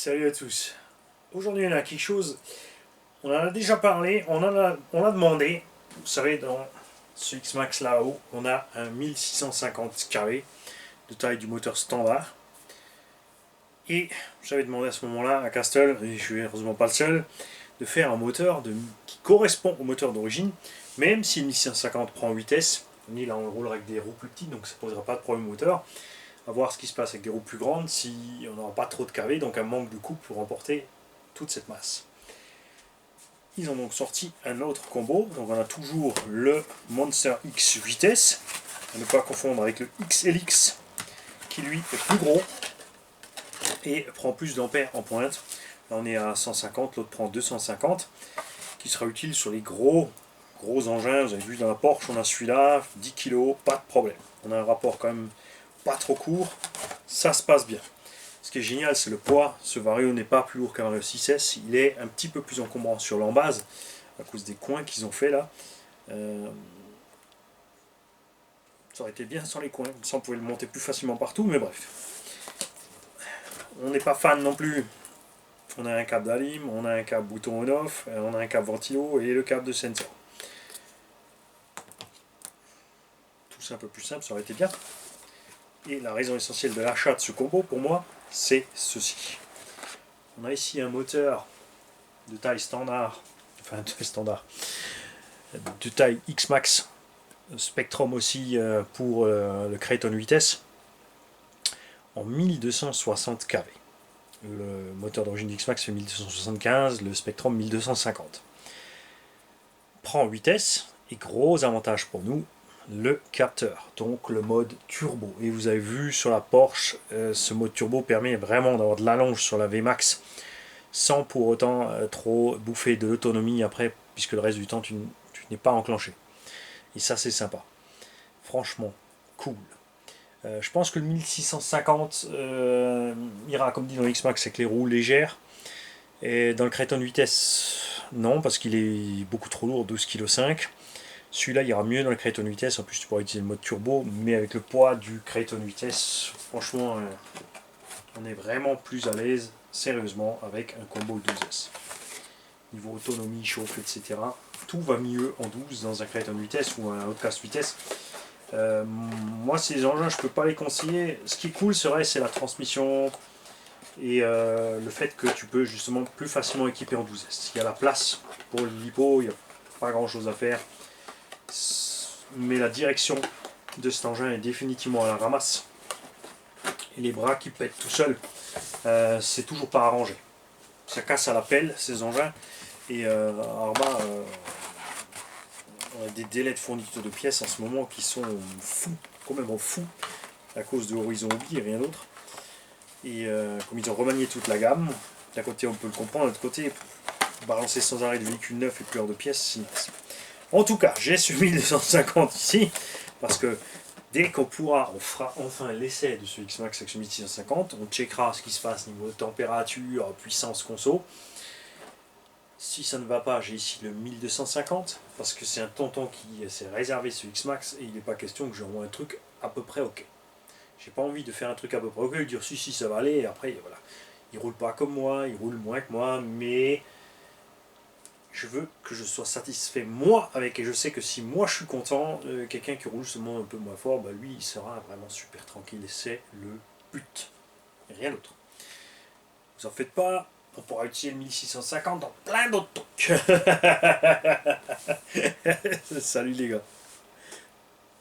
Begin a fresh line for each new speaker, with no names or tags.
Salut à tous. Aujourd'hui on a quelque chose, on en a déjà parlé, on a demandé. Vous savez, dans ce X-Max là-haut, on a un 1650 carré de taille du moteur standard. Et j'avais demandé à ce moment-là à Castle, et je suis heureusement pas le seul, de faire un moteur qui correspond au moteur d'origine, même si le 1650 prend en vitesse. Ni là on roule avec des roues plus petites, donc ça ne posera pas de problème au moteur. À voir ce qui se passe avec des roues plus grandes, si on n'aura pas trop de KV, donc un manque de couple pour emporter toute cette masse. Ils ont donc sorti un autre combo, donc on a toujours le Monster X vitesse, à ne pas confondre avec le XLX, qui lui est plus gros et prend plus d'ampères en pointe. Là on est à 150, l'autre prend 250, qui sera utile sur les gros engins. Vous avez vu dans la Porsche, on a celui-là, 10 kg, pas de problème. On a un rapport quand même pas trop court, ça se passe bien. Ce qui est génial, c'est le poids. Ce Vario n'est pas plus lourd qu'un Vario 6S, il est un petit peu plus encombrant sur l'embase à cause des coins qu'ils ont fait là. Ça aurait été bien sans les coins, ça on pouvait le monter plus facilement partout, mais bref. On n'est pas fan non plus. On a un câble d'alim, on a un câble bouton on-off, on a un câble ventilo et le câble de sensor. Tout ça un peu plus simple, ça aurait été bien. Et la raison essentielle de l'achat de ce combo pour moi, c'est ceci. On a ici un moteur de taille standard, de taille X-Max, Spectrum aussi pour le Kraton vitesse, en 1260 kV. Le moteur d'origine du X-Max fait 1275, le Spectrum 1250. Prend en vitesse, et gros avantage pour nous, le capteur, donc le mode turbo. Et vous avez vu sur la Porsche, ce mode turbo permet vraiment d'avoir de l'allonge sur la VMAX sans pour autant trop bouffer de l'autonomie après, puisque le reste du temps tu n'es pas enclenché. Et ça c'est sympa. Franchement, cool. Je pense que le 1650 ira comme dit dans X-Max avec les roues légères. Et dans le Kraton vitesse, non, parce qu'il est beaucoup trop lourd, 12,5 kg. Celui-là ira mieux dans le Kraton vitesse, en plus tu pourras utiliser le mode turbo, mais avec le poids du Kraton vitesse, franchement, on est vraiment plus à l'aise, sérieusement, avec un combo 12S. Niveau autonomie, chauffe, etc. Tout va mieux en 12 dans un Kraton vitesse ou un Outcast vitesse. Moi, ces engins, je peux pas les conseiller. Ce qui est cool, c'est la transmission et le fait que tu peux justement plus facilement équiper en 12S. Il y a la place pour le lipo, il n'y a pas grand chose à faire. Mais la direction de cet engin est définitivement à la ramasse. Et les bras qui pètent tout seuls, c'est toujours pas arrangé. Ça casse à la pelle ces engins. Et alors bah, on a des délais de fourniture de pièces en ce moment qui sont fous, complètement fous, à cause de Horizon Hobby et rien d'autre. Et comme ils ont remanié toute la gamme, d'un côté on peut le comprendre, de l'autre côté, balancer sans arrêt de véhicules neufs et plein de pièces, c'est impossible. En tout cas, j'ai ce 1250 ici, parce que dès qu'on pourra, on fera enfin l'essai de ce X-Max avec ce 1650, on checkera ce qui se passe niveau température, puissance conso. Si ça ne va pas, j'ai ici le 1250, parce que c'est un tonton qui s'est réservé ce X-Max, et il n'est pas question que j'envoie un truc à peu près ok. J'ai pas envie de faire un truc à peu près ok, et dire si ça va aller, et après voilà. Il roule pas comme moi, il roule moins que moi, mais je veux que je sois satisfait moi avec, et je sais que si moi je suis content, quelqu'un qui roule seulement un peu moins fort, bah lui il sera vraiment super tranquille, et c'est le but, et rien d'autre. Vous en faites pas, on pourra utiliser le 1650 dans plein d'autres trucs. Salut les gars.